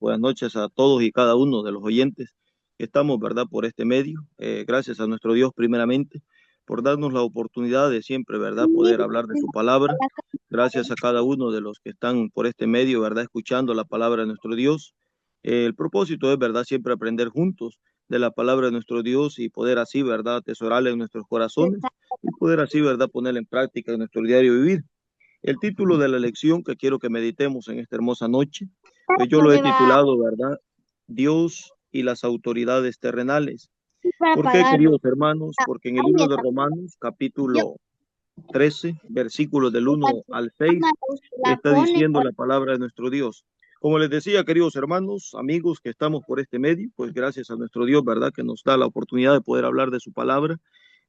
Buenas noches a todos y cada uno de los oyentes que estamos, ¿verdad?, por este medio. Gracias a nuestro Dios primeramente por darnos la oportunidad de siempre, ¿verdad?, poder hablar de su palabra. Gracias a cada uno de los que están por este medio, ¿verdad?, escuchando la palabra de nuestro Dios. El propósito es, ¿verdad?, siempre aprender juntos de la palabra de nuestro Dios y poder así, ¿verdad?, atesorarla en nuestros corazones y poder así, ¿verdad?, ponerla en práctica en nuestro diario vivir. El título de la lección que quiero que meditemos en esta hermosa noche, pues yo lo he titulado, ¿verdad? Dios y las autoridades terrenales. Para ¿Por qué, pagarlo. queridos hermanos? Porque en el libro de Romanos, Yo, capítulo 13, versículos del 1 al 6, la está pone. diciendo la palabra de nuestro Dios. Como les decía, queridos hermanos, amigos que estamos por este medio, pues gracias a nuestro Dios, ¿verdad?, que nos da la oportunidad de poder hablar de su palabra.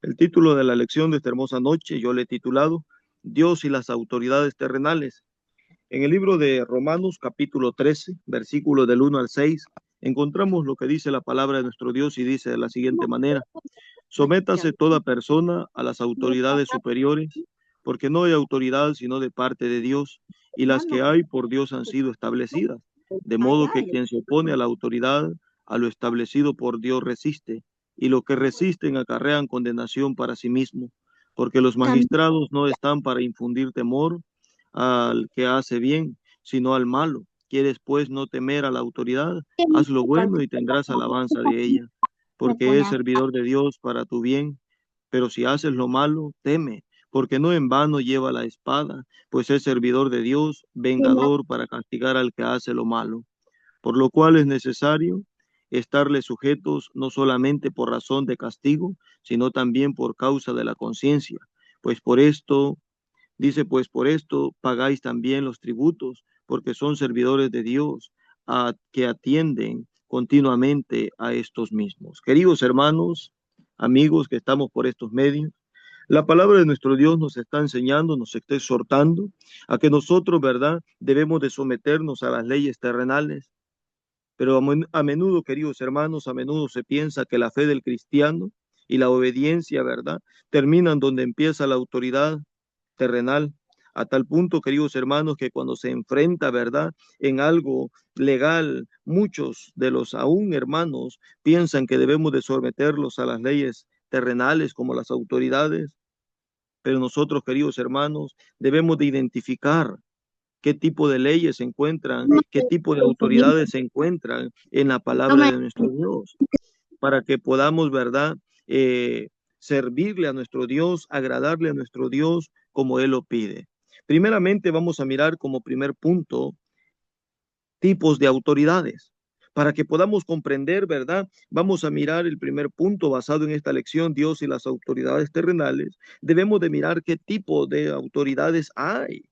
El título de la lección de esta hermosa noche, yo le he titulado Dios y las autoridades terrenales. En el libro de Romanos, capítulo 13, versículos del 1 al 6, encontramos lo que dice la palabra de nuestro Dios y dice de la siguiente manera: Sométase toda persona a las autoridades superiores, porque no hay autoridad sino de parte de Dios, y las que hay por Dios han sido establecidas. De modo que quien se opone a la autoridad, a lo establecido por Dios resiste, y los que resisten acarrean condenación para sí mismo, porque los magistrados no están para infundir temor al que hace bien, sino al malo. ¿Quieres pues no temer a la autoridad? Haz lo bueno y tendrás alabanza de ella, Me porque pone es servidor de Dios para tu bien. Pero si haces lo malo, teme, porque no en vano lleva la espada, pues es servidor de Dios, vengador para castigar al que hace lo malo. Por lo cual es necesario estarle sujetos no solamente por razón de castigo, sino también por causa de la conciencia. Pues por esto, dice, pues por esto pagáis también los tributos, porque son servidores de Dios, que atienden continuamente a estos mismos. Queridos hermanos, amigos que estamos por estos medios, la palabra de nuestro Dios nos está enseñando, nos está exhortando a que nosotros, ¿verdad?, debemos de someternos a las leyes terrenales. Pero a menudo, queridos hermanos, a menudo se piensa que la fe del cristiano y la obediencia, ¿verdad?, terminan donde empieza la autoridad terrenal, a tal punto, queridos hermanos, que cuando se enfrenta, ¿verdad?, en algo legal, muchos de los aún hermanos piensan que debemos de someterlos a las leyes terrenales como las autoridades, pero nosotros, queridos hermanos, debemos de identificar qué tipo de leyes se encuentran, qué tipo de autoridades se encuentran en la palabra de nuestro Dios, para que podamos, ¿verdad?, eh, servirle a nuestro Dios, agradarle a nuestro Dios como Él lo pide. Primeramente vamos a mirar como primer punto tipos de autoridades. Para que podamos comprender, ¿verdad? Vamos a mirar el primer punto basado en esta lección, Dios y las autoridades terrenales. Debemos de mirar qué tipo de autoridades hay.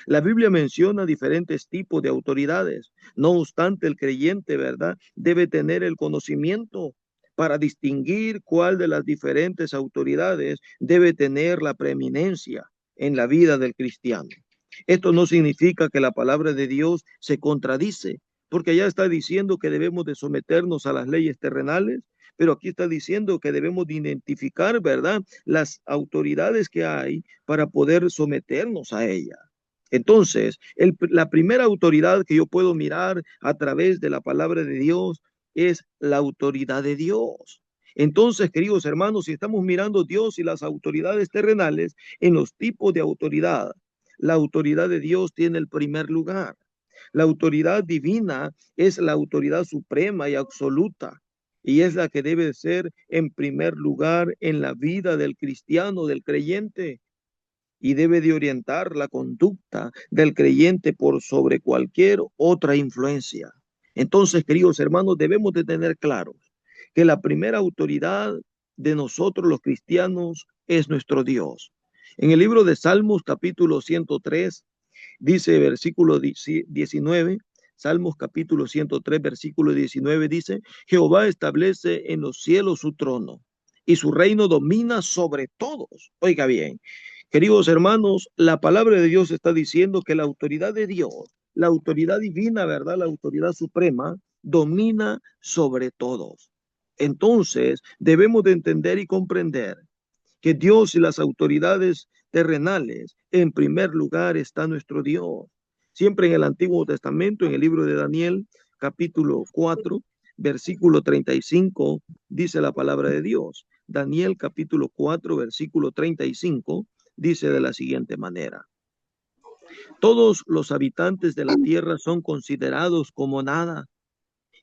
La Biblia menciona diferentes tipos de autoridades. No obstante, el creyente, ¿verdad?, debe tener el conocimiento para distinguir cuál de las diferentes autoridades debe tener la preeminencia en la vida del cristiano. Esto no significa que la palabra de Dios se contradice, porque ya está diciendo que debemos de someternos a las leyes terrenales, pero aquí está diciendo que debemos de identificar, ¿verdad?, las autoridades que hay para poder someternos a ellas. Entonces, la primera autoridad que yo puedo mirar a través de la palabra de Dios es la autoridad de Dios. Entonces, queridos hermanos, si estamos mirando Dios y las autoridades terrenales en los tipos de autoridad, la autoridad de Dios tiene el primer lugar. La autoridad divina es la autoridad suprema y absoluta, y es la que debe ser en primer lugar en la vida del cristiano, del creyente, y debe de orientar la conducta del creyente por sobre cualquier otra influencia. Entonces, queridos hermanos, debemos de tener claro que la primera autoridad de nosotros los cristianos es nuestro Dios. En el libro de Salmos, capítulo 103, dice versículo 19, Salmos capítulo 103, versículo 19, dice: Jehová establece en los cielos su trono y su reino domina sobre todos. Oiga bien, queridos hermanos, la palabra de Dios está diciendo que la autoridad de Dios, la autoridad divina, ¿verdad?, la autoridad suprema, domina sobre todos. Entonces, debemos de entender y comprender que Dios y las autoridades terrenales, en primer lugar está nuestro Dios. Siempre en el Antiguo Testamento, en el libro de Daniel, capítulo 4, versículo 35, dice la palabra de Dios. Daniel capítulo 4, versículo 35, dice de la siguiente manera: todos los habitantes de la tierra son considerados como nada,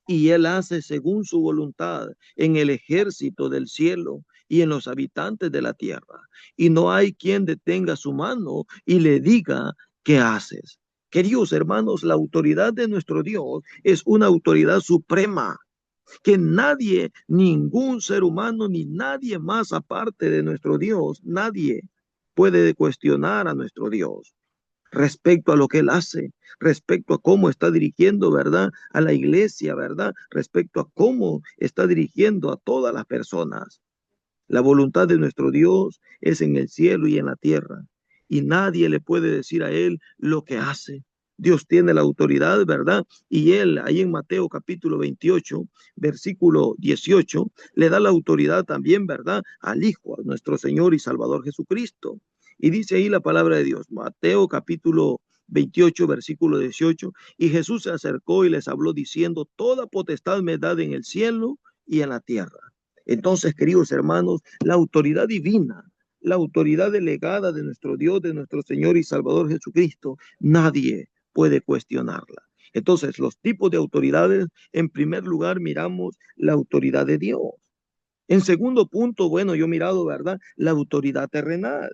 y él hace según su voluntad en el ejército del cielo y en los habitantes de la tierra. Y no hay quien detenga su mano y le diga: ¿qué haces? Queridos hermanos, la autoridad de nuestro Dios es una autoridad suprema que nadie, ningún ser humano, ni nadie más aparte de nuestro Dios, nadie puede cuestionar a nuestro Dios respecto a lo que él hace, respecto a cómo está dirigiendo, ¿verdad? A la iglesia, ¿verdad? Respecto a cómo está dirigiendo a todas las personas. La voluntad de nuestro Dios es en el cielo y en la tierra, y nadie le puede decir a él lo que hace. Dios tiene la autoridad, ¿verdad? Y él, ahí en Mateo capítulo 28, versículo 18, le da la autoridad también, ¿verdad? Al Hijo, a nuestro Señor y Salvador Jesucristo. Y dice ahí la palabra de Dios, Mateo capítulo 28, versículo 18, y Jesús se acercó y les habló diciendo: toda potestad me da en el cielo y en la tierra. Entonces, queridos hermanos, la autoridad divina, la autoridad delegada de nuestro Dios, de nuestro Señor y Salvador Jesucristo, nadie puede cuestionarla. Entonces, los tipos de autoridades, en primer lugar, miramos la autoridad de Dios. En segundo punto, bueno, yo he mirado, ¿verdad? La autoridad terrenal.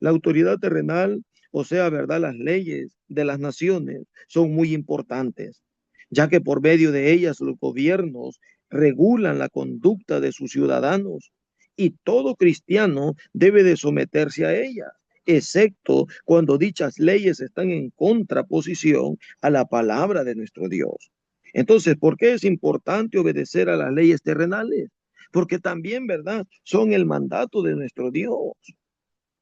La autoridad terrenal, o sea, ¿verdad? Las leyes de las naciones son muy importantes, ya que por medio de ellas los gobiernos regulan la conducta de sus ciudadanos y todo cristiano debe de someterse a ellas, excepto cuando dichas leyes están en contraposición a la palabra de nuestro Dios. Entonces, ¿por qué es importante obedecer a las leyes terrenales? Porque también, ¿verdad? Son el mandato de nuestro Dios.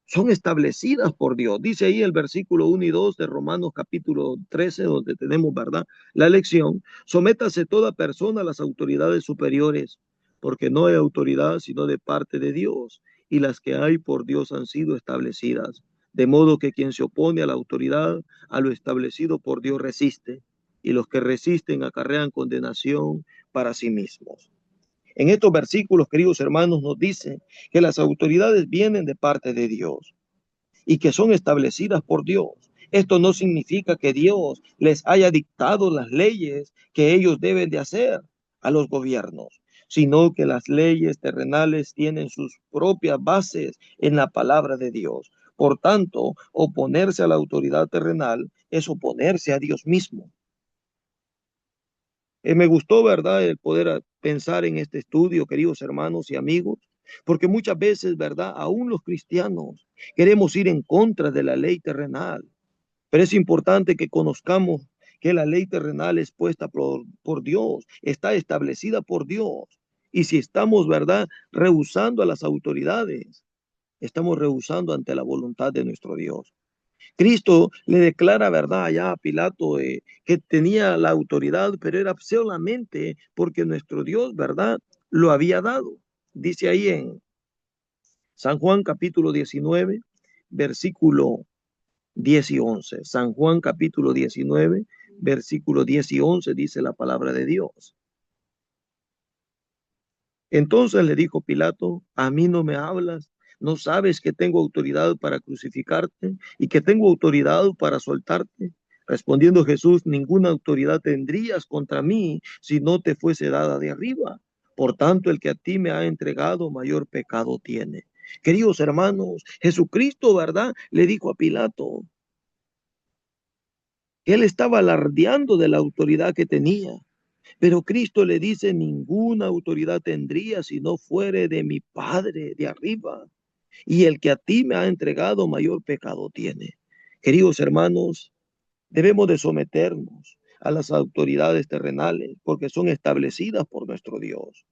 Son establecidas por Dios. Dice ahí el versículo 1 y 2 de Romanos capítulo 13, donde tenemos, ¿verdad? La lección: sométase toda persona a las autoridades superiores, porque no hay autoridad sino de parte de Dios, y las que hay por Dios han sido establecidas. De modo que quien se opone a la autoridad, a lo establecido por Dios, resiste, y los que resisten acarrean condenación para sí mismos. En estos versículos, queridos hermanos, nos dice que las autoridades vienen de parte de Dios y que son establecidas por Dios. Esto no significa que Dios les haya dictado las leyes que ellos deben de hacer a los gobiernos, sino que las leyes terrenales tienen sus propias bases en la palabra de Dios. Por tanto, oponerse a la autoridad terrenal es oponerse a Dios mismo. Me gustó, ¿verdad?, el poder pensar en este estudio, queridos hermanos y amigos, porque muchas veces, ¿verdad?, aún los cristianos queremos ir en contra de la ley terrenal, pero es importante que conozcamos que la ley terrenal es puesta por Dios, está establecida por Dios. Y si estamos, ¿verdad?, rehusando a las autoridades, estamos rehusando ante la voluntad de nuestro Dios. Cristo le declara, ¿verdad?, allá a Pilato, que tenía la autoridad, pero era solamente porque nuestro Dios, ¿verdad?, lo había dado. Dice ahí en San Juan capítulo 19, versículo 10 y 11. San Juan capítulo 19, versículo 10 y 11 dice la palabra de Dios. Entonces le dijo Pilato: ¿a mí no me hablas? ¿No sabes que tengo autoridad para crucificarte y que tengo autoridad para soltarte? Respondiendo Jesús: ninguna autoridad tendrías contra mí si no te fuese dada de arriba. Por tanto, el que a ti me ha entregado, mayor pecado tiene. Queridos hermanos, Jesucristo, ¿verdad?, le dijo a Pilato que él estaba alardeando de la autoridad que tenía. Pero Cristo le dice: ninguna autoridad tendría si no fuere de mi Padre de arriba. Y el que a ti me ha entregado, mayor pecado tiene. Queridos hermanos, debemos de someternos a las autoridades terrenales porque son establecidas por nuestro Dios.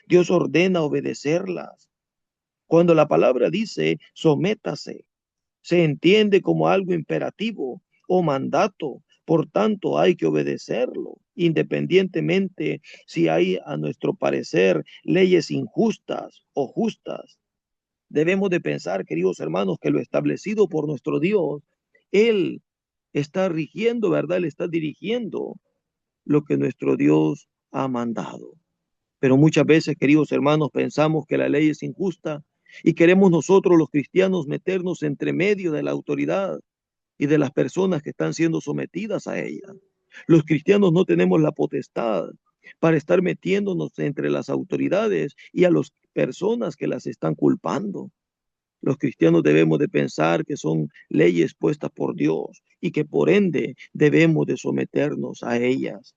Dios ordena obedecerlas. Cuando la palabra dice sométase, se entiende como algo imperativo o mandato. Por tanto, hay que obedecerlo, independientemente si hay, a nuestro parecer, leyes injustas o justas. Debemos de pensar, queridos hermanos, que lo establecido por nuestro Dios, Él está rigiendo, ¿verdad? Él está dirigiendo lo que nuestro Dios ha mandado. Pero muchas veces, queridos hermanos, pensamos que la ley es injusta y queremos nosotros los cristianos meternos entre medio de la autoridad y de las personas que están siendo sometidas a ella. Los cristianos no tenemos la potestad para estar metiéndonos entre las autoridades y a las personas que las están culpando. Los cristianos debemos de pensar que son leyes puestas por Dios y que por ende debemos de someternos a ellas.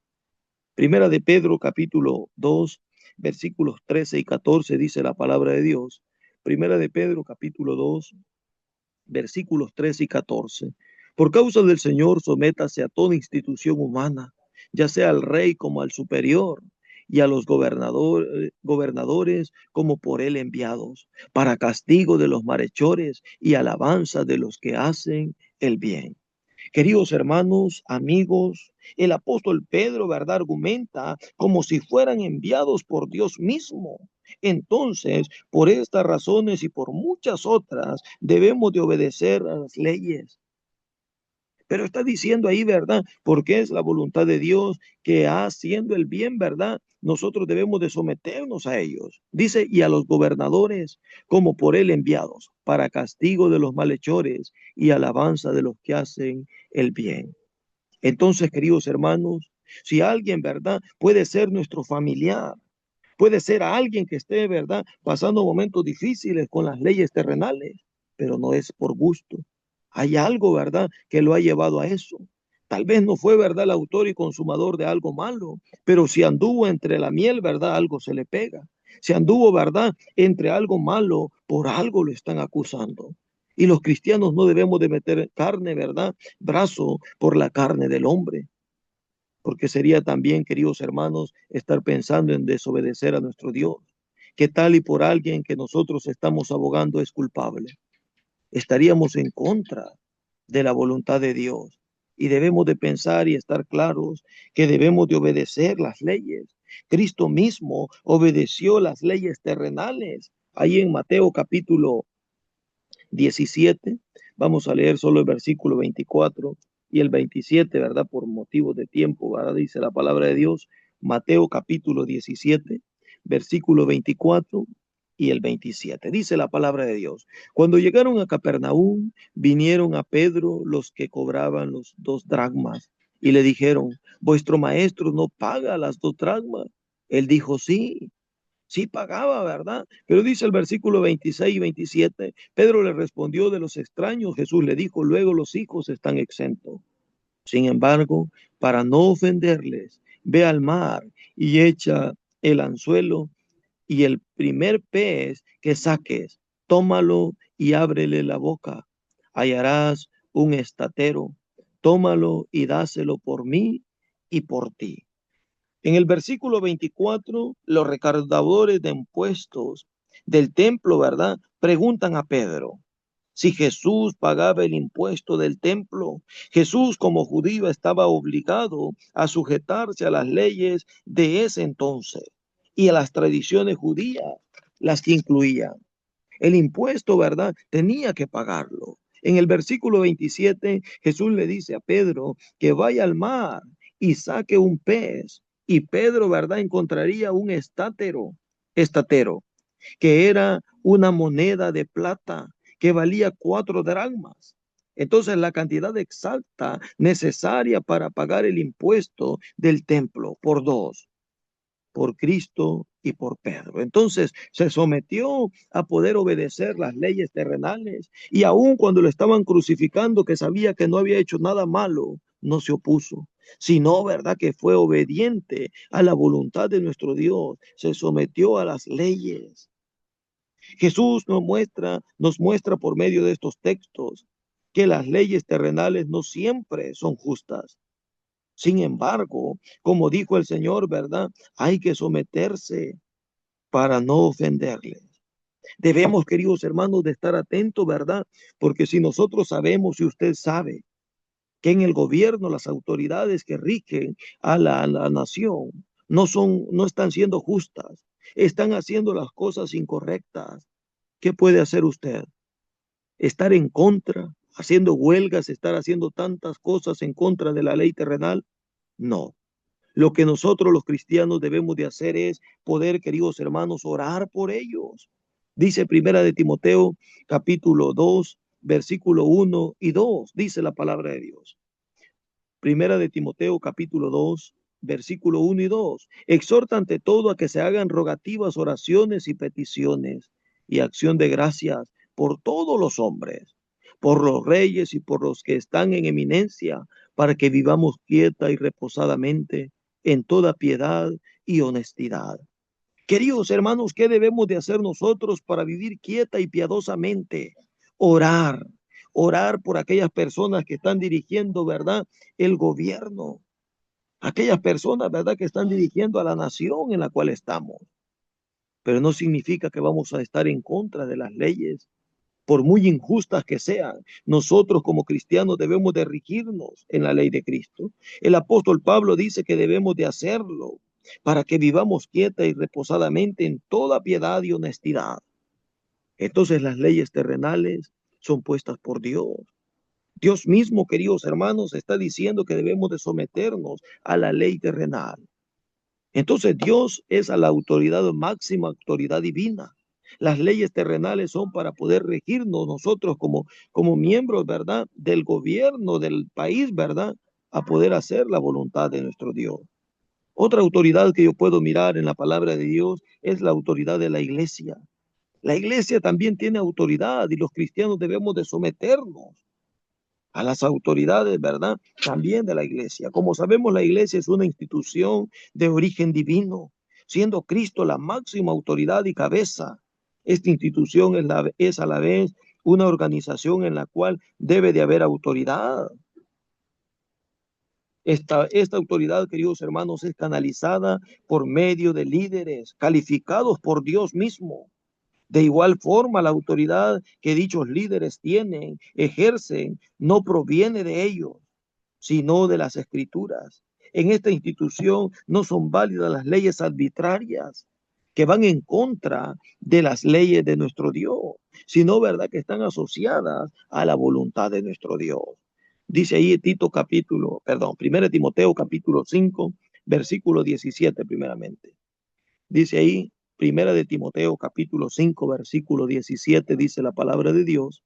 Primera de Pedro capítulo 2 versículos 13 y 14 dice la palabra de Dios. Primera de Pedro capítulo 2 versículos 13 y 14. Por causa del Señor, sométase a toda institución humana, ya sea al rey como al superior, y a los gobernadores como por él enviados, para castigo de los malhechores y alabanza de los que hacen el bien. Queridos hermanos, amigos, el apóstol Pedro, ¿verdad? Argumenta como si fueran enviados por Dios mismo. Entonces, por estas razones y por muchas otras, debemos de obedecer a las leyes. Pero está diciendo ahí, ¿verdad? Porque es la voluntad de Dios que haciendo el bien, ¿verdad? Nosotros debemos de someternos a ellos. Dice, y a los gobernadores como por él enviados, para castigo de los malhechores y alabanza de los que hacen el bien. Entonces, queridos hermanos, si alguien, ¿verdad? Puede ser nuestro familiar, puede ser alguien que esté, ¿verdad? Pasando momentos difíciles con las leyes terrenales, pero no es por gusto. Hay algo, ¿verdad? Que lo ha llevado a eso. Tal vez no fue, ¿verdad? El autor y consumador de algo malo, pero si anduvo entre la miel, ¿verdad? Algo se le pega. Si anduvo, ¿verdad? Entre algo malo, por algo lo están acusando. Y los cristianos no debemos de meter carne, ¿verdad? Brazo por la carne del hombre, porque sería también, queridos hermanos, estar pensando en desobedecer a nuestro Dios. ¿Qué tal y por alguien que nosotros estamos abogando es culpable? Estaríamos en contra de la voluntad de Dios y debemos de pensar y estar claros que debemos de obedecer las leyes. Cristo mismo obedeció las leyes terrenales. Ahí en Mateo capítulo 17, vamos a leer solo el versículo 24 y el 27, ¿verdad? Por motivos de tiempo, ¿verdad? Dice la palabra de Dios, Mateo capítulo 17, versículo 24 y el 27. Dice la palabra de Dios. Cuando llegaron a Capernaum, vinieron a Pedro los que cobraban los 2 dracmas y le dijeron, vuestro maestro no paga las 2 dracmas. Él dijo, sí. Sí pagaba, ¿verdad? Pero dice el versículo 26 y 27, Pedro le respondió de los extraños, Jesús le dijo, luego los hijos están exentos. Sin embargo, para no ofenderles, ve al mar y echa el anzuelo y el primer pez que saques, tómalo y ábrele la boca. Hallarás un estatero, tómalo y dáselo por mí y por ti. En el versículo 24, los recaudadores de impuestos del templo, ¿verdad? Preguntan a Pedro si Jesús pagaba el impuesto del templo. Jesús como judío estaba obligado a sujetarse a las leyes de ese entonces y a las tradiciones judías, las que incluían. El impuesto, ¿verdad? Tenía que pagarlo. En el versículo 27, Jesús le dice a Pedro que vaya al mar y saque un pez. Y Pedro, ¿verdad? Encontraría un estatero, que era una moneda de plata que valía 4 dracmas. Entonces, la cantidad exacta necesaria para pagar el impuesto del templo por dos, por Cristo y por Pedro. Entonces se sometió a poder obedecer las leyes terrenales y aun cuando lo estaban crucificando, que sabía que no había hecho nada malo, no se opuso, sino, ¿verdad? Que fue obediente a la voluntad de nuestro Dios, se sometió a las leyes. Jesús nos muestra por medio de estos textos que las leyes terrenales no siempre son justas. Sin embargo, como dijo el Señor, ¿verdad? Hay que someterse para no ofenderles. Debemos, queridos hermanos, de estar atentos, ¿verdad? Porque si nosotros sabemos y usted sabe que en el gobierno las autoridades que rigen a la nación no están siendo justas, están haciendo las cosas incorrectas, ¿qué puede hacer usted? ¿Estar en contra, haciendo huelgas, estar haciendo tantas cosas en contra de la ley terrenal? No. Lo que nosotros los cristianos debemos de hacer es poder, queridos hermanos, orar por ellos. Dice Primera de Timoteo, capítulo 2, versículo 1 y 2, dice la palabra de Dios. Primera de Timoteo, capítulo 2, versículo 1 y 2. Exhorta ante todo a que se hagan rogativas, oraciones y peticiones y acción de gracias por todos los hombres, por los reyes y por los que están en eminencia, para que vivamos quieta y reposadamente en toda piedad y honestidad. Queridos hermanos, ¿qué debemos de hacer nosotros para vivir quieta y piadosamente? Orar, orar por aquellas personas que están dirigiendo, ¿verdad? El gobierno, aquellas personas, ¿verdad? Que están dirigiendo a la nación en la cual estamos. Pero no significa que vamos a estar en contra de las leyes, por muy injustas que sean. Nosotros como cristianos debemos de regirnos en la ley de Cristo. El apóstol Pablo dice que debemos de hacerlo para que vivamos quieta y reposadamente en toda piedad y honestidad. Entonces las leyes terrenales son puestas por Dios. Dios mismo, queridos hermanos, está diciendo que debemos de someternos a la ley terrenal. Entonces Dios es a la autoridad máxima, autoridad divina. Las leyes terrenales son para poder regirnos nosotros como miembros, ¿verdad? Del gobierno del país, ¿verdad? A poder hacer la voluntad de nuestro Dios. Otra autoridad que yo puedo mirar en la palabra de Dios es la autoridad de la iglesia. La iglesia también tiene autoridad y los cristianos debemos de someternos a las autoridades, ¿verdad? También de la iglesia. Como sabemos, la iglesia es una institución de origen divino, siendo Cristo la máxima autoridad y cabeza. Esta institución es a la vez una organización en la cual debe de haber autoridad. Esta autoridad, queridos hermanos, es canalizada por medio de líderes calificados por Dios mismo. De igual forma, la autoridad que dichos líderes tienen, ejercen, no proviene de ellos, sino de las escrituras. En esta institución no son válidas las leyes arbitrarias que van en contra de las leyes de nuestro Dios, sino, ¿verdad?, que están asociadas a la voluntad de nuestro Dios. Dice ahí Primera Timoteo capítulo 5, versículo 17 primeramente. Dice ahí, Primera de Timoteo capítulo 5, versículo 17, dice la palabra de Dios: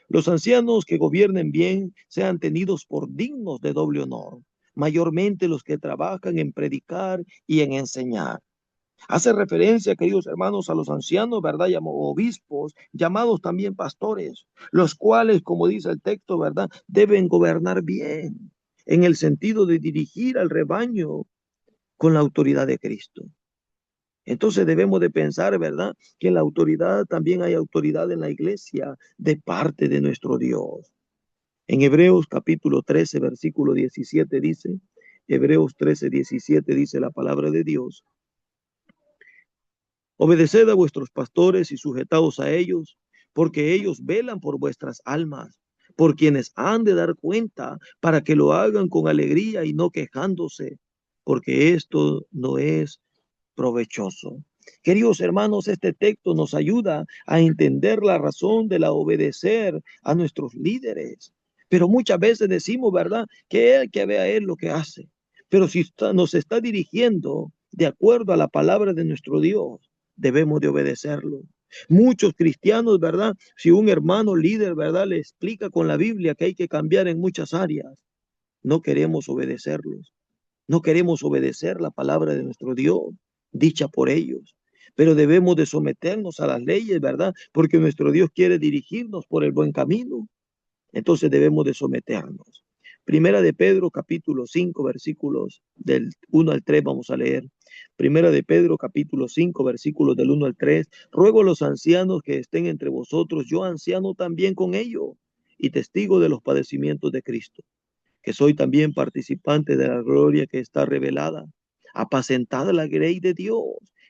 los ancianos que gobiernen bien sean tenidos por dignos de doble honor, mayormente los que trabajan en predicar y en enseñar. Hace referencia, queridos hermanos, a los ancianos, ¿verdad? Obispos, llamados también pastores, los cuales, como dice el texto, ¿verdad?, deben gobernar bien, en el sentido de dirigir al rebaño con la autoridad de Cristo. Entonces debemos de pensar, ¿verdad?, que en la autoridad también hay autoridad en la iglesia de parte de nuestro Dios. En Hebreos capítulo 13, versículo 17 dice, Hebreos 13, 17 dice la palabra de Dios: obedeced a vuestros pastores y sujetaos a ellos, porque ellos velan por vuestras almas, por quienes han de dar cuenta, para que lo hagan con alegría y no quejándose, porque esto no es provechoso. Queridos hermanos, este texto nos ayuda a entender la razón de la obedecer a nuestros líderes. Pero muchas veces decimos, ¿verdad?, que vea él lo que hace. Pero si nos está dirigiendo de acuerdo a la palabra de nuestro Dios, debemos de obedecerlo. Muchos cristianos, ¿verdad?, si un hermano líder, ¿verdad?, le explica con la Biblia que hay que cambiar en muchas áreas, no queremos obedecerlos. No queremos obedecer la palabra de nuestro Dios, dicha por ellos, pero debemos de someternos a las leyes, ¿verdad? Porque nuestro Dios quiere dirigirnos por el buen camino. Entonces debemos de someternos. Primera de Pedro, capítulo 5, versículos del 1 al 3, vamos a leer. Primera de Pedro, capítulo 5, versículos del 1 al 3. Ruego a los ancianos que estén entre vosotros, yo anciano también con ellos, y testigo de los padecimientos de Cristo, que soy también participante de la gloria que está revelada. Apacentad la grey de Dios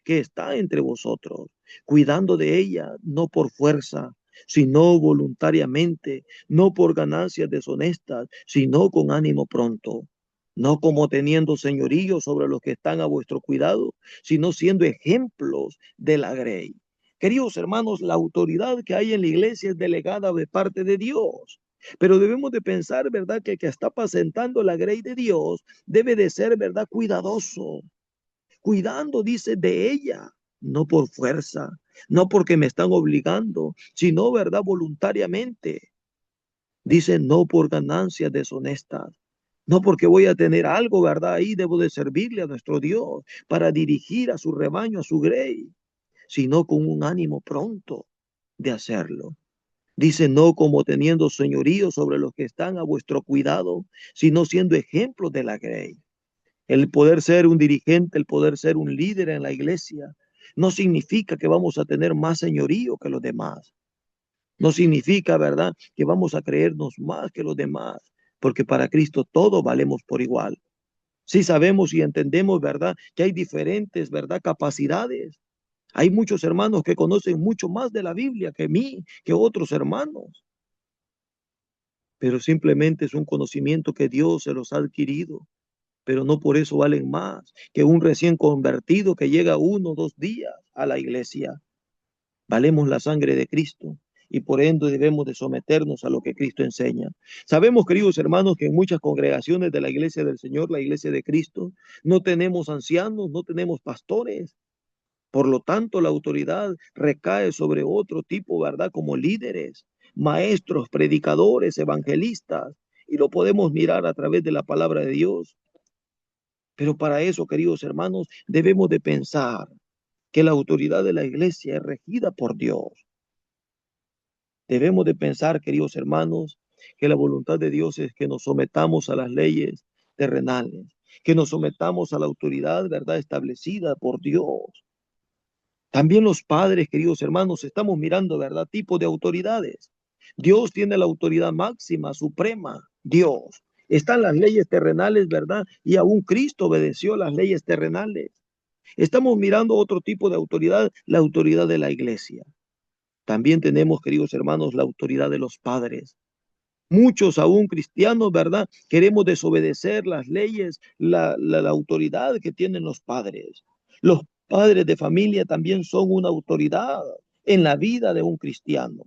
que está entre vosotros, cuidando de ella, no por fuerza, sino voluntariamente, no por ganancias deshonestas, sino con ánimo pronto, no como teniendo señorío sobre los que están a vuestro cuidado, sino siendo ejemplos de la grey. Queridos hermanos, la autoridad que hay en la iglesia es delegada de parte de Dios. Pero debemos de pensar, ¿verdad? Que el que está apacentando la grey de Dios debe de ser, ¿verdad? Cuidadoso, cuidando, dice, de ella, no por fuerza, no porque me están obligando, sino, ¿verdad? Voluntariamente. Dice, no por ganancias deshonestas. No porque voy a tener algo, ¿verdad? Ahí debo de servirle a nuestro Dios para dirigir a su rebaño, a su grey, sino con un ánimo pronto de hacerlo. Dice, no como teniendo señorío sobre los que están a vuestro cuidado, sino siendo ejemplos de la grey. El poder ser un dirigente, el poder ser un líder en la iglesia, no significa que vamos a tener más señorío que los demás. No significa, ¿verdad?, que vamos a creernos más que los demás, porque para Cristo todos valemos por igual. Sí sabemos y entendemos, ¿verdad?, que hay diferentes, ¿verdad?, capacidades. Hay muchos hermanos que conocen mucho más de la Biblia que mí, que otros hermanos, pero simplemente es un conocimiento que Dios se los ha adquirido, pero no por eso valen más que un recién convertido que llega 1 o 2 días a la iglesia. Valemos la sangre de Cristo y por ende debemos de someternos a lo que Cristo enseña. Sabemos, queridos hermanos, que en muchas congregaciones de la iglesia del Señor, la iglesia de Cristo, no tenemos ancianos, no tenemos pastores. Por lo tanto, la autoridad recae sobre otro tipo, ¿verdad? Como líderes, maestros, predicadores, evangelistas, y lo podemos mirar a través de la palabra de Dios. Pero para eso, queridos hermanos, debemos de pensar que la autoridad de la iglesia es regida por Dios. Debemos de pensar, queridos hermanos, que la voluntad de Dios es que nos sometamos a las leyes terrenales, que nos sometamos a la autoridad, ¿verdad?, establecida por Dios. También los padres, queridos hermanos, estamos mirando, ¿verdad?, tipos de autoridades. Dios tiene la autoridad máxima, suprema, Dios. Están las leyes terrenales, ¿verdad? Y aún Cristo obedeció las leyes terrenales. Estamos mirando otro tipo de autoridad, la autoridad de la iglesia. También tenemos, queridos hermanos, la autoridad de los padres. Muchos aún cristianos, ¿verdad? Queremos desobedecer las leyes, la autoridad que tienen los padres. Los padres de familia también son una autoridad en la vida de un cristiano.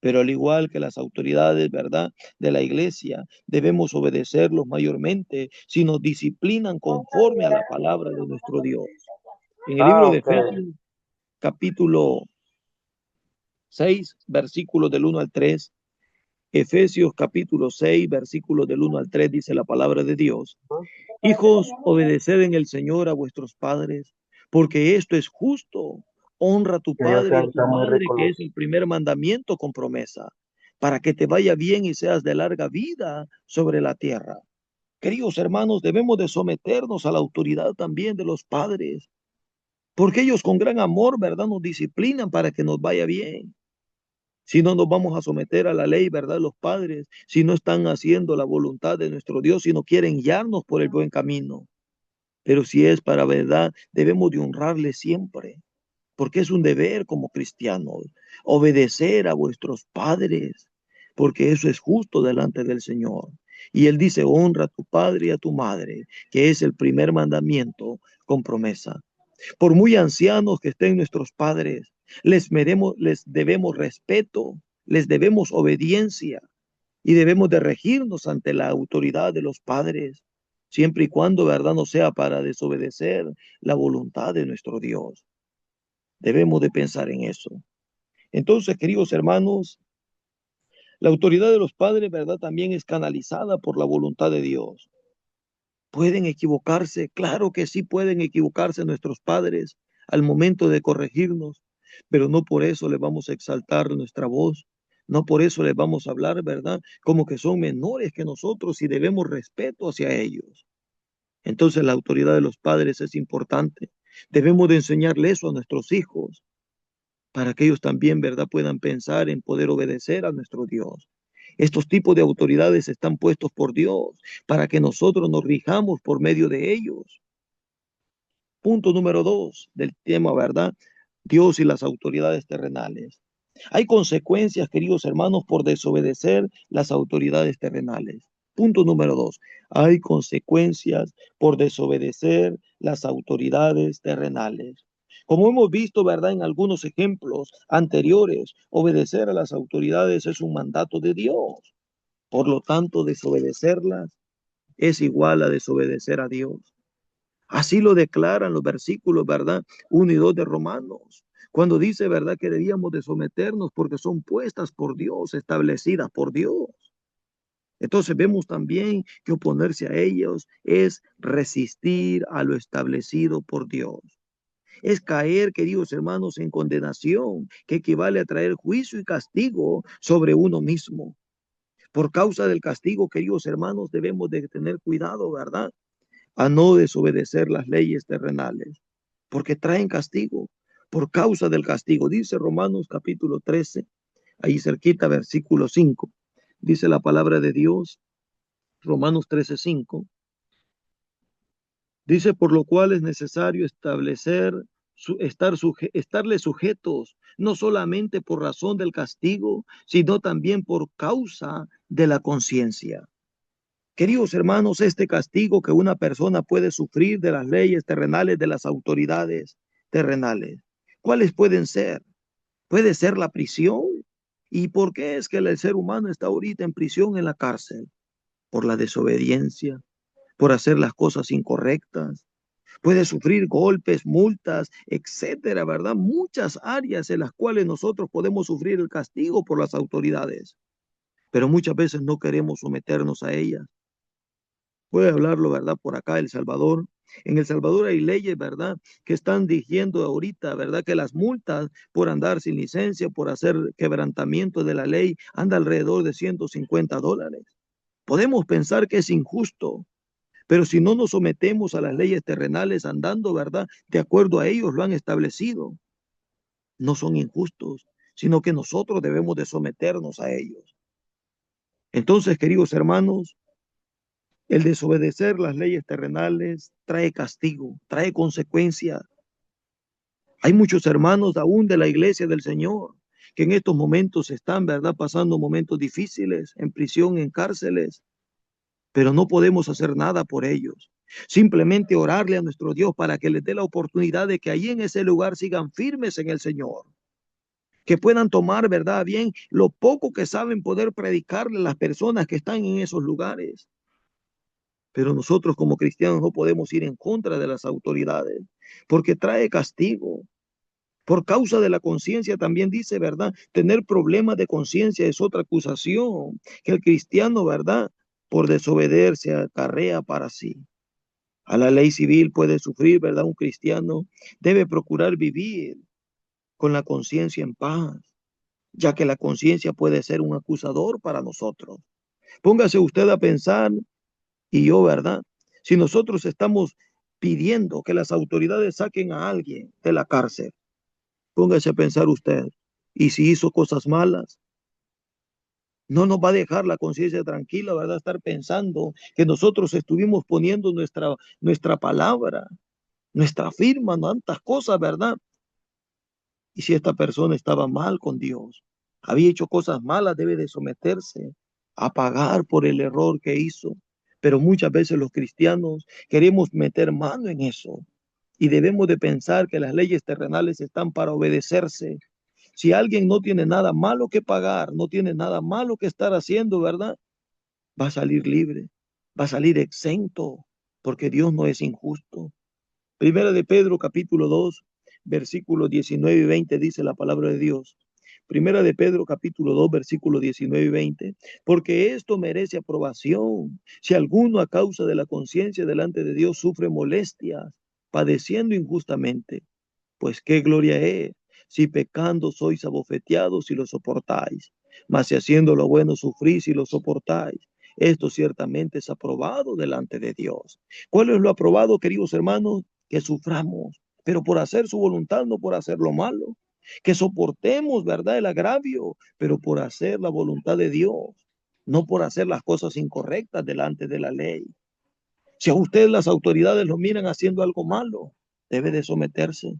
Pero al igual que las autoridades, ¿verdad?, de la iglesia, debemos obedecerlos mayormente si nos disciplinan conforme a la palabra de nuestro Dios. En el libro de Ok. Efesios, capítulo 6, versículos del 1 al 3, Efesios capítulo 6, versículos del 1 al 3 dice la palabra de Dios. Hijos, obedeced en el Señor a vuestros padres, porque esto es justo. Honra a tu Que yo padre y a sé, tu está muy madre, rico que es el primer mandamiento con promesa, para que te vaya bien y seas de larga vida sobre la tierra. Queridos hermanos, debemos de someternos a la autoridad también de los padres, porque ellos con gran amor, ¿verdad?, nos disciplinan para que nos vaya bien. Si no nos vamos a someter a la ley, ¿verdad? Los padres, si no están haciendo la voluntad de nuestro Dios, si no quieren guiarnos por el buen camino. Pero si es para verdad, debemos de honrarle siempre, porque es un deber como cristianos, obedecer a vuestros padres, porque eso es justo delante del Señor. Y Él dice, honra a tu padre y a tu madre, que es el primer mandamiento con promesa. Por muy ancianos que estén nuestros padres, les debemos respeto, les debemos obediencia y debemos de regirnos ante la autoridad de los padres, siempre y cuando, verdad, no sea para desobedecer la voluntad de nuestro Dios. Debemos de pensar en eso. Entonces, queridos hermanos, la autoridad de los padres, verdad, también es canalizada por la voluntad de Dios. ¿Pueden equivocarse? Claro que sí pueden equivocarse nuestros padres al momento de corregirnos, pero no por eso les vamos a exaltar nuestra voz, no por eso les vamos a hablar, ¿verdad? Como que son menores que nosotros y debemos respeto hacia ellos. Entonces la autoridad de los padres es importante. Debemos de enseñarle eso a nuestros hijos para que ellos también, ¿verdad?, puedan pensar en poder obedecer a nuestro Dios. Estos tipos de autoridades están puestos por Dios para que nosotros nos rijamos por medio de ellos. Punto número 2 del tema, ¿verdad? Dios y las autoridades terrenales. Hay consecuencias, queridos hermanos, por desobedecer las autoridades terrenales. Punto número 2. Hay consecuencias por desobedecer las autoridades terrenales. Como hemos visto, ¿verdad?, en algunos ejemplos anteriores, obedecer a las autoridades es un mandato de Dios. Por lo tanto, desobedecerlas es igual a desobedecer a Dios. Así lo declaran los versículos, ¿verdad? 1 y 2 de Romanos. Cuando dice, ¿verdad? Que debíamos de someternos porque son puestas por Dios, establecidas por Dios. Entonces vemos también que oponerse a ellos es resistir a lo establecido por Dios. Es caer, queridos hermanos, en condenación, que equivale a traer juicio y castigo sobre uno mismo. Por causa del castigo, queridos hermanos, debemos de tener cuidado, ¿verdad? A no desobedecer las leyes terrenales, porque traen castigo. Por causa del castigo, dice Romanos capítulo 13, ahí cerquita, versículo 5. Dice la palabra de Dios, Romanos 13:5. Dice, por lo cual es necesario establecer, estarle sujetos, no solamente por razón del castigo, sino también por causa de la conciencia. Queridos hermanos, este castigo que una persona puede sufrir de las leyes terrenales, de las autoridades terrenales, ¿cuáles pueden ser? Puede ser la prisión. ¿Y por qué es que el ser humano está ahorita en prisión, en la cárcel? Por la desobediencia, por hacer las cosas incorrectas. Puede sufrir golpes, multas, etcétera, ¿verdad? Muchas áreas en las cuales nosotros podemos sufrir el castigo por las autoridades, pero muchas veces no queremos someternos a ellas. Puede hablarlo, ¿verdad? Por acá, El Salvador. En El Salvador hay leyes, ¿verdad? Que están diciendo ahorita, ¿verdad? Que las multas por andar sin licencia, por hacer quebrantamiento de la ley, anda alrededor de $150. Podemos pensar que es injusto, pero si no nos sometemos a las leyes terrenales andando, ¿verdad? De acuerdo a ellos lo han establecido. No son injustos, sino que nosotros debemos de someternos a ellos. Entonces, queridos hermanos, el desobedecer las leyes terrenales trae castigo, trae consecuencias. Hay muchos hermanos aún de la iglesia del Señor que en estos momentos están, ¿verdad?, pasando momentos difíciles, en prisión, en cárceles, pero no podemos hacer nada por ellos. Simplemente orarle a nuestro Dios para que les dé la oportunidad de que allí en ese lugar sigan firmes en el Señor, que puedan tomar, ¿verdad?, bien lo poco que saben, poder predicarle a las personas que están en esos lugares. Pero nosotros como cristianos no podemos ir en contra de las autoridades porque trae castigo. Por causa de la conciencia también dice, ¿verdad? Tener problemas de conciencia es otra acusación que el cristiano, ¿verdad? Por desobedecerse acarrea para sí. A la ley civil puede sufrir, ¿verdad? Un cristiano debe procurar vivir con la conciencia en paz, ya que la conciencia puede ser un acusador para nosotros. Póngase usted a pensar, y yo, ¿verdad? Si nosotros estamos pidiendo que las autoridades saquen a alguien de la cárcel, póngase a pensar usted, y si hizo cosas malas, no nos va a dejar la conciencia tranquila, ¿verdad? Estar pensando que nosotros estuvimos poniendo nuestra palabra, nuestra firma, ¿no? Tantas cosas, ¿verdad? Y si esta persona estaba mal con Dios, había hecho cosas malas, debe de someterse a pagar por el error que hizo. Pero muchas veces los cristianos queremos meter mano en eso y debemos de pensar que las leyes terrenales están para obedecerse. Si alguien no tiene nada malo que pagar, no tiene nada malo que estar haciendo, ¿verdad? Va a salir libre, va a salir exento, porque Dios no es injusto. Primera de Pedro, capítulo 2, versículos 19 y 20, dice la palabra de Dios. Primera de Pedro, capítulo 2, versículos 19 y 20. Porque esto merece aprobación. Si alguno a causa de la conciencia delante de Dios sufre molestias, padeciendo injustamente, pues qué gloria es, si pecando sois abofeteados y lo soportáis. Mas si haciendo lo bueno sufrís y lo soportáis, esto ciertamente es aprobado delante de Dios. ¿Cuál es lo aprobado, queridos hermanos? Que suframos, pero por hacer su voluntad, no por hacer lo malo. Que soportemos, ¿verdad?, el agravio, pero por hacer la voluntad de Dios, no por hacer las cosas incorrectas delante de la ley. Si a usted las autoridades lo miran haciendo algo malo, debe de someterse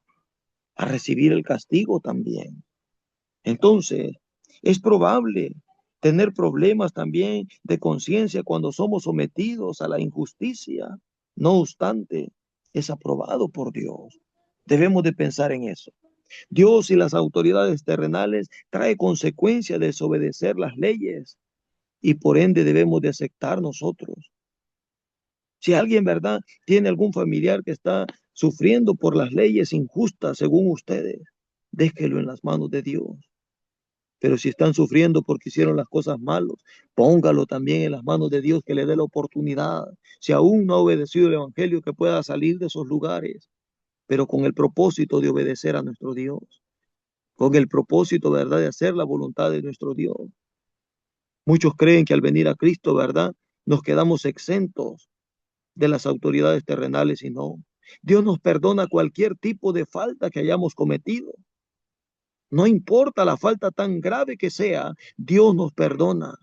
a recibir el castigo también. Entonces, es probable tener problemas también de conciencia cuando somos sometidos a la injusticia. No obstante, es aprobado por Dios. Debemos de pensar en eso. Dios y las autoridades terrenales trae consecuencia de desobedecer las leyes. y por ende debemos de aceptar nosotros. Si alguien, ¿verdad?, tiene algún familiar que está sufriendo por las leyes injustas según ustedes, déjelo en las manos de Dios. Pero si están sufriendo porque hicieron las cosas malas, póngalo también en las manos de Dios, que le dé la oportunidad. Si aún no ha obedecido el Evangelio, que pueda salir de esos lugares, pero con el propósito de obedecer a nuestro Dios, con el propósito, ¿verdad?, de hacer la voluntad de nuestro Dios. Muchos creen que al venir a Cristo, ¿verdad?, nos quedamos exentos de las autoridades terrenales, y no. Dios nos perdona cualquier tipo de falta que hayamos cometido. No importa la falta tan grave que sea, Dios nos perdona.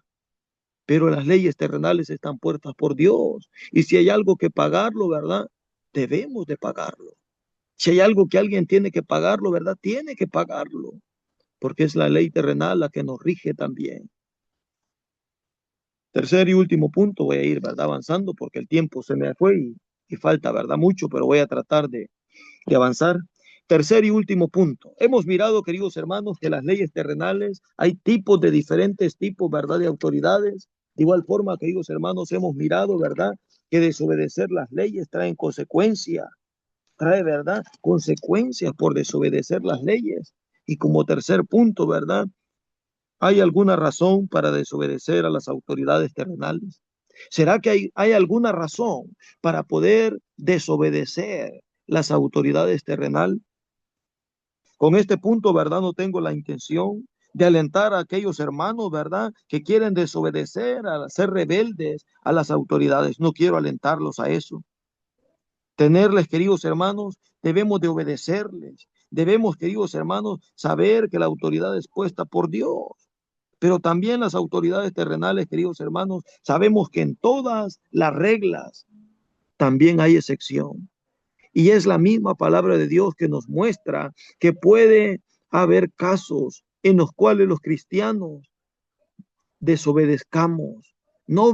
Pero las leyes terrenales están puestas por Dios. Y si hay algo que pagarlo, ¿verdad?, debemos de pagarlo. Si hay algo que alguien tiene que pagarlo, ¿verdad?, tiene que pagarlo. Porque es la ley terrenal la que nos rige también. Tercer y último punto, voy a ir, ¿verdad?, avanzando porque el tiempo se me fue y falta, ¿verdad?, mucho, pero voy a tratar de avanzar. Tercer y último punto. Hemos mirado, queridos hermanos, que las leyes terrenales, hay tipos de diferentes tipos, ¿verdad?, de autoridades. De igual forma, queridos hermanos, hemos mirado, ¿verdad?, que desobedecer las leyes trae consecuencias, trae, ¿verdad?, consecuencias por desobedecer las leyes. Y como tercer punto, ¿verdad?, ¿hay alguna razón para desobedecer a las autoridades terrenales? ¿Será que hay alguna razón para poder desobedecer las autoridades terrenales? Con este punto, ¿verdad?, no tengo la intención de alentar a aquellos hermanos, ¿verdad?, que quieren desobedecer, a ser rebeldes a las autoridades. No quiero alentarlos a eso. Tenerles, queridos hermanos, debemos de obedecerles. Debemos, queridos hermanos, saber que la autoridad es puesta por Dios. Pero también las autoridades terrenales, queridos hermanos, sabemos que en todas las reglas también hay excepción. Y es la misma palabra de Dios que nos muestra que puede haber casos en los cuales los cristianos desobedezcamos. No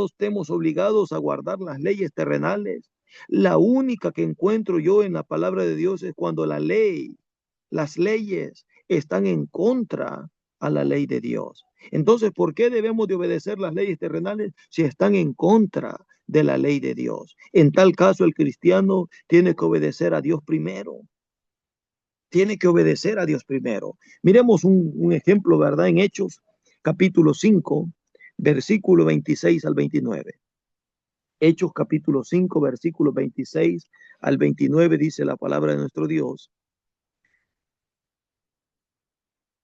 estemos obligados a guardar las leyes terrenales. La única que encuentro yo en la palabra de Dios es cuando las leyes están en contra a la ley de Dios. Entonces, ¿por qué debemos de obedecer las leyes terrenales si están en contra de la ley de Dios? En tal caso, el cristiano tiene que obedecer a Dios primero. Tiene que obedecer a Dios primero. Miremos un ejemplo, ¿verdad? En Hechos, capítulo 5, versículo 26 al 29. Hechos, capítulo 5, versículo 26 al 29, dice la palabra de nuestro Dios.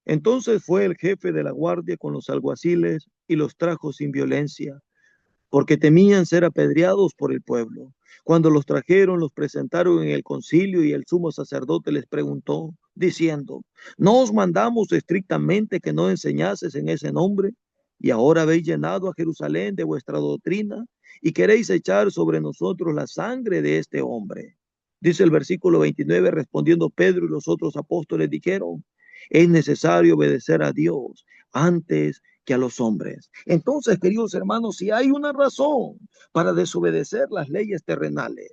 Entonces fue el jefe de la guardia con los alguaciles y los trajo sin violencia, porque temían ser apedreados por el pueblo. Cuando los trajeron, los presentaron en el concilio y el sumo sacerdote les preguntó, diciendo, ¿no os mandamos estrictamente que no enseñases en ese nombre? Y ahora habéis llenado a Jerusalén de vuestra doctrina y queréis echar sobre nosotros la sangre de este hombre. Dice el versículo 29, respondiendo Pedro y los otros apóstoles dijeron, es necesario obedecer a Dios antes que a los hombres. Entonces, queridos hermanos, si hay una razón para desobedecer las leyes terrenales,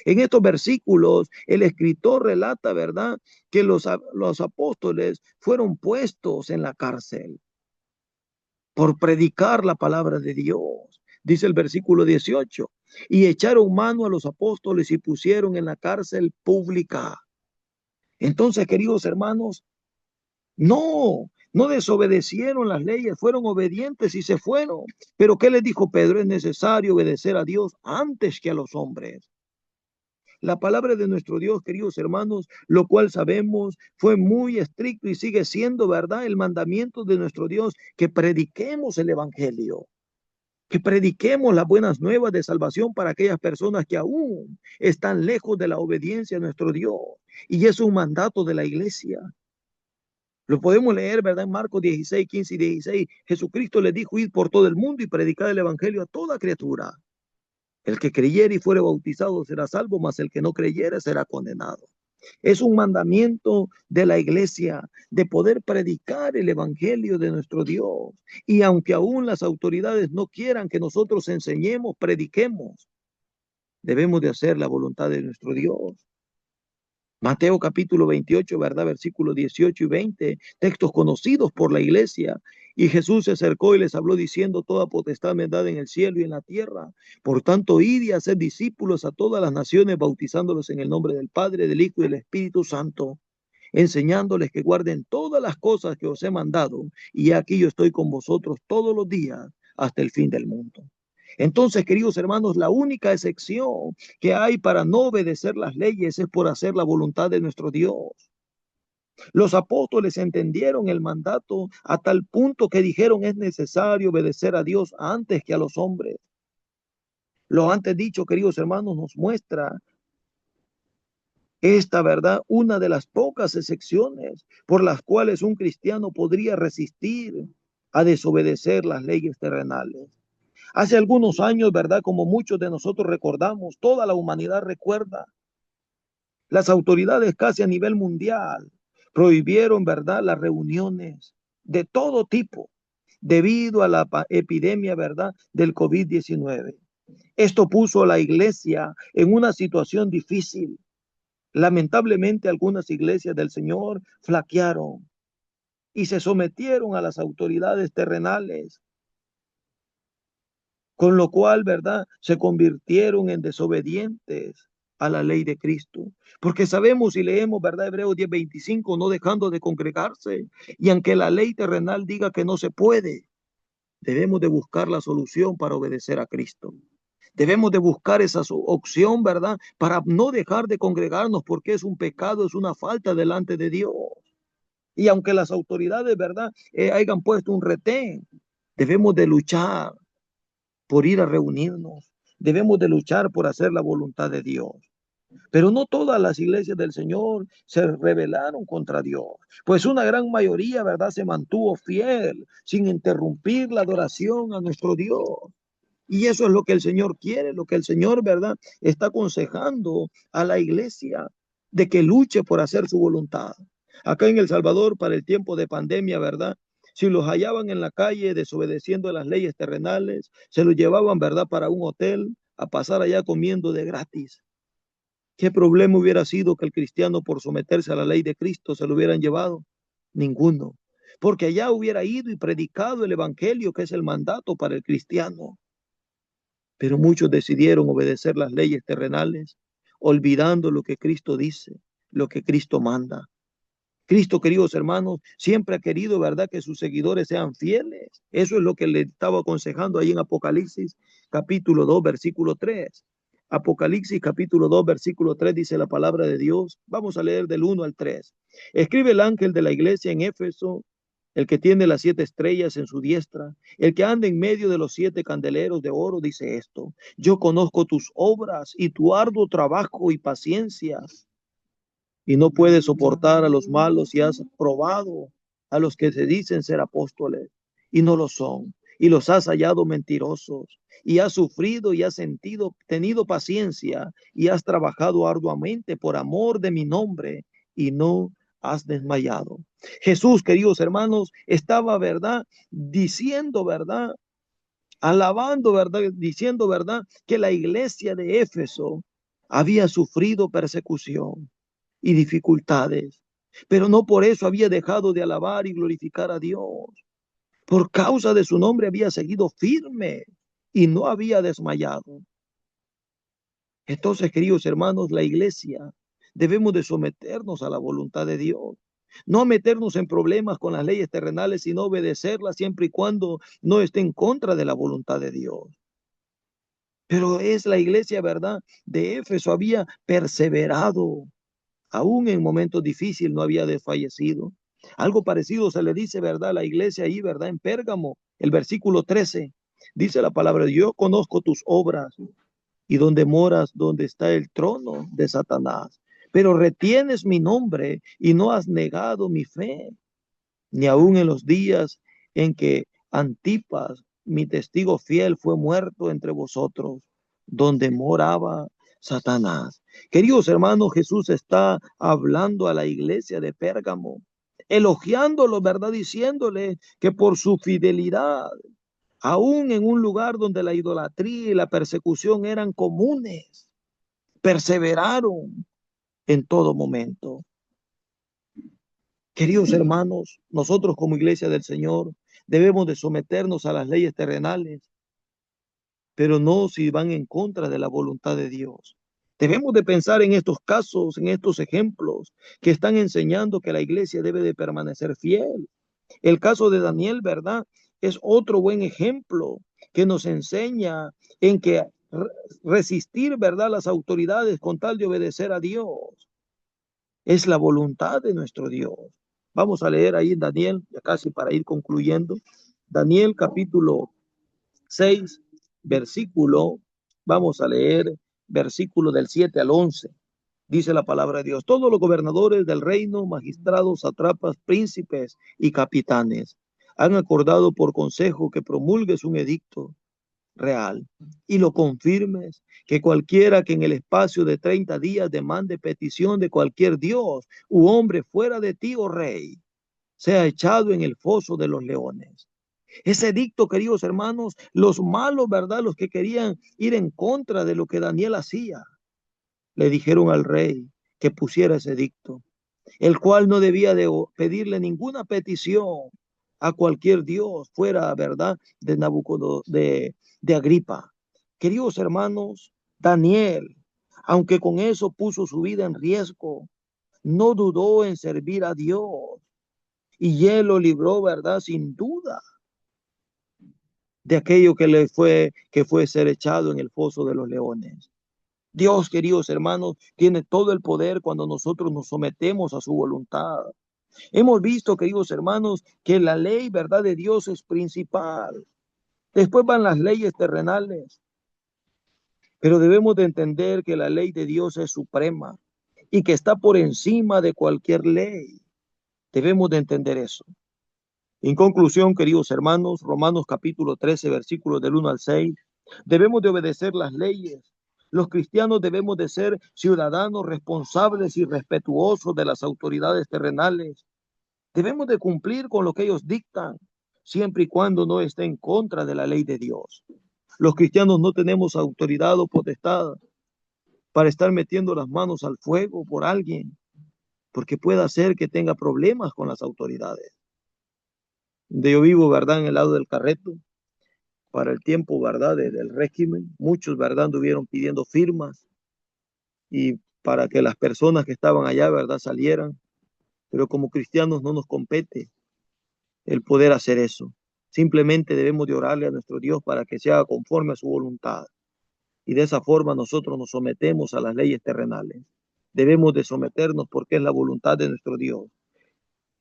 en estos versículos el escritor relata, ¿verdad?, que los apóstoles fueron puestos en la cárcel por predicar la palabra de Dios. Dice el versículo 18, y echaron mano a los apóstoles y pusieron en la cárcel pública. Entonces, queridos hermanos, no desobedecieron las leyes, fueron obedientes y se fueron. Pero ¿qué les dijo Pedro? Es necesario obedecer a Dios antes que a los hombres. La palabra de nuestro Dios, queridos hermanos, lo cual sabemos, fue muy estricto y sigue siendo, ¿verdad?, el mandamiento de nuestro Dios, que prediquemos el evangelio, que prediquemos las buenas nuevas de salvación para aquellas personas que aún están lejos de la obediencia a nuestro Dios. Y es un mandato de la iglesia. Lo podemos leer, ¿verdad?, en Marcos 16, 15 y 16. Jesucristo les dijo, ir por todo el mundo y predicar el evangelio a toda criatura. El que creyere y fuere bautizado será salvo, mas el que no creyere será condenado. Es un mandamiento de la iglesia de poder predicar el evangelio de nuestro Dios. Y aunque aún las autoridades no quieran que nosotros enseñemos, prediquemos, debemos de hacer la voluntad de nuestro Dios. Mateo capítulo 28, ¿verdad? Versículos 18 y 20, textos conocidos por la iglesia. Y Jesús se acercó y les habló diciendo: toda potestad me es dada en el cielo y en la tierra. Por tanto, id y haced discípulos a todas las naciones, bautizándolos en el nombre del Padre, del Hijo y del Espíritu Santo, enseñándoles que guarden todas las cosas que os he mandado. Y aquí yo estoy con vosotros todos los días hasta el fin del mundo. Entonces, queridos hermanos, la única excepción que hay para no obedecer las leyes es por hacer la voluntad de nuestro Dios. Los apóstoles entendieron el mandato a tal punto que dijeron: es necesario obedecer a Dios antes que a los hombres. Lo antes dicho, queridos hermanos, nos muestra esta verdad, una de las pocas excepciones por las cuales un cristiano podría resistir a desobedecer las leyes terrenales. Hace algunos años, ¿verdad? Como muchos de nosotros recordamos, toda la humanidad recuerda, las autoridades casi a nivel mundial prohibieron, ¿verdad?, las reuniones de todo tipo debido a la epidemia, ¿verdad?, del COVID-19. Esto puso a la iglesia en una situación difícil. Lamentablemente, algunas iglesias del Señor flaquearon y se sometieron a las autoridades terrenales, con lo cual, ¿verdad?, se convirtieron en desobedientes a la ley de Cristo. Porque sabemos y leemos, ¿verdad?, Hebreos 10:25, no dejando de congregarse. Y aunque la ley terrenal diga que no se puede, debemos de buscar la solución para obedecer a Cristo. Debemos de buscar esa opción, ¿verdad?, para no dejar de congregarnos, porque es un pecado, es una falta delante de Dios. Y aunque las autoridades, ¿verdad?, hayan puesto un retén, debemos de luchar por ir a reunirnos. Debemos de luchar por hacer la voluntad de Dios. Pero no todas las iglesias del Señor se rebelaron contra Dios, pues una gran mayoría, ¿verdad?, se mantuvo fiel sin interrumpir la adoración a nuestro Dios. Y eso es lo que el Señor quiere, lo que el Señor, ¿verdad?, está aconsejando a la iglesia, de que luche por hacer su voluntad. Acá en El Salvador, para el tiempo de pandemia, ¿verdad?, si los hallaban en la calle desobedeciendo las leyes terrenales, se los llevaban, ¿verdad?, para un hotel a pasar allá comiendo de gratis. ¿Qué problema hubiera sido que el cristiano, por someterse a la ley de Cristo, se lo hubieran llevado? Ninguno. Porque allá hubiera ido y predicado el evangelio, que es el mandato para el cristiano. Pero muchos decidieron obedecer las leyes terrenales, olvidando lo que Cristo dice, lo que Cristo manda. Cristo, queridos hermanos, siempre ha querido, ¿verdad?, que sus seguidores sean fieles. Eso es lo que le estaba aconsejando ahí en Apocalipsis capítulo 2, versículo 3. Apocalipsis capítulo 2, versículo 3 dice la palabra de Dios. Vamos a leer del 1 al 3. Escribe el ángel de la iglesia en Éfeso, el que tiene las 7 estrellas en su diestra, el que anda en medio de los 7 candeleros de oro, dice esto: yo conozco tus obras y tu arduo trabajo y paciencia, y no puedes soportar a los malos, y has probado a los que se dicen ser apóstoles y no lo son, y los has hallado mentirosos, y has sufrido y has tenido paciencia, y has trabajado arduamente por amor de mi nombre, y no has desmayado. Jesús, queridos hermanos, estaba, ¿verdad?, diciendo, ¿verdad?, alabando, ¿verdad?, diciendo, ¿verdad?, que la iglesia de Éfeso había sufrido persecución y dificultades, pero no por eso había dejado de alabar y glorificar a Dios. Por causa de su nombre había seguido firme y no había desmayado. Entonces, queridos hermanos, la iglesia debemos de someternos a la voluntad de Dios. No meternos en problemas con las leyes terrenales, sino obedecerlas siempre y cuando no esté en contra de la voluntad de Dios. Pero es la iglesia, ¿verdad?, de Éfeso había perseverado. Aún en momentos difíciles no había desfallecido. Algo parecido se le dice, ¿verdad?, a la iglesia ahí, ¿verdad?, en Pérgamo, el versículo 13. Dice la palabra: yo conozco tus obras y donde moras, donde está el trono de Satanás. Pero retienes mi nombre y no has negado mi fe, ni aun en los días en que Antipas, mi testigo fiel, fue muerto entre vosotros, donde moraba Satanás. Queridos hermanos, Jesús está hablando a la iglesia de Pérgamo, elogiándolo, ¿verdad?, diciéndole que por su fidelidad, aún en un lugar donde la idolatría y la persecución eran comunes, perseveraron en todo momento. Queridos hermanos, nosotros como iglesia del Señor Debemos de someternos a las leyes terrenales, pero no si van en contra de la voluntad de Dios. Debemos de pensar en estos casos, en estos ejemplos que están enseñando que la iglesia debe de permanecer fiel. El caso de Daniel, ¿verdad? Es otro buen ejemplo que nos enseña en que resistir, ¿verdad?, las autoridades con tal de obedecer a Dios es la voluntad de nuestro Dios. Vamos a leer ahí en Daniel, ya casi para ir concluyendo. Daniel capítulo 6, versículo, vamos a leer versículo del 7 al 11. Dice la palabra de Dios: todos los gobernadores del reino, magistrados, satrapas, príncipes y capitanes han acordado por consejo que promulgues un edicto real y lo confirmes, que cualquiera que en el espacio de 30 días demande petición de cualquier dios u hombre fuera de ti, oh rey, sea echado en el foso de los leones. Ese edicto, queridos hermanos, los malos, ¿verdad?, los que querían ir en contra de lo que Daniel hacía, le dijeron al rey que pusiera ese edicto, el cual no debía de pedirle ninguna petición a cualquier dios fuera, ¿verdad?, de Nabucodonosor, de Agripa. Queridos hermanos, Daniel, aunque con eso puso su vida en riesgo, no dudó en servir a Dios y él lo libró, ¿verdad?, sin duda de aquello que fue ser echado en el foso de los leones. Dios, queridos hermanos, tiene todo el poder cuando nosotros nos sometemos a su voluntad. Hemos visto, queridos hermanos, que la ley, verdad, de Dios es principal. Después van las leyes terrenales, pero debemos de entender que la ley de Dios es suprema y que está por encima de cualquier ley. Debemos de entender eso. En conclusión, queridos hermanos, Romanos capítulo 13, versículos del 1 al 6, debemos de obedecer las leyes. Los cristianos debemos de ser ciudadanos responsables y respetuosos de las autoridades terrenales. Debemos de cumplir con lo que ellos dictan, siempre y cuando no esté en contra de la ley de Dios. Los cristianos no tenemos autoridad o potestad para estar metiendo las manos al fuego por alguien, porque puede ser que tenga problemas con las autoridades. De yo vivo, ¿verdad?, en el lado del Carreto, para el tiempo, ¿verdad?, del régimen, muchos, ¿verdad?, anduvieron pidiendo firmas y para que las personas que estaban allá, ¿verdad?, salieran, pero como cristianos no nos compete el poder hacer eso. Simplemente debemos de orarle a nuestro Dios para que sea conforme a su voluntad. Y de esa forma nosotros nos sometemos a las leyes terrenales. Debemos de someternos porque es la voluntad de nuestro Dios.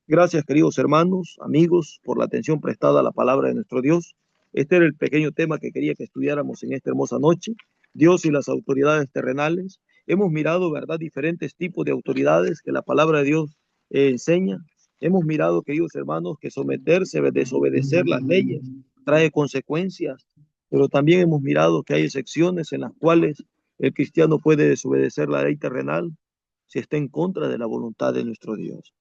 Gracias, queridos hermanos, amigos, por la atención prestada a la palabra de nuestro Dios. Este era el pequeño tema que quería que estudiáramos en esta hermosa noche. Dios y las autoridades terrenales. Hemos mirado, ¿verdad?, diferentes tipos de autoridades que la palabra de Dios enseña. Hemos mirado, queridos hermanos, que someterse, desobedecer las leyes trae consecuencias, pero también hemos mirado que hay excepciones en las cuales el cristiano puede desobedecer la ley terrenal si está en contra de la voluntad de nuestro Dios.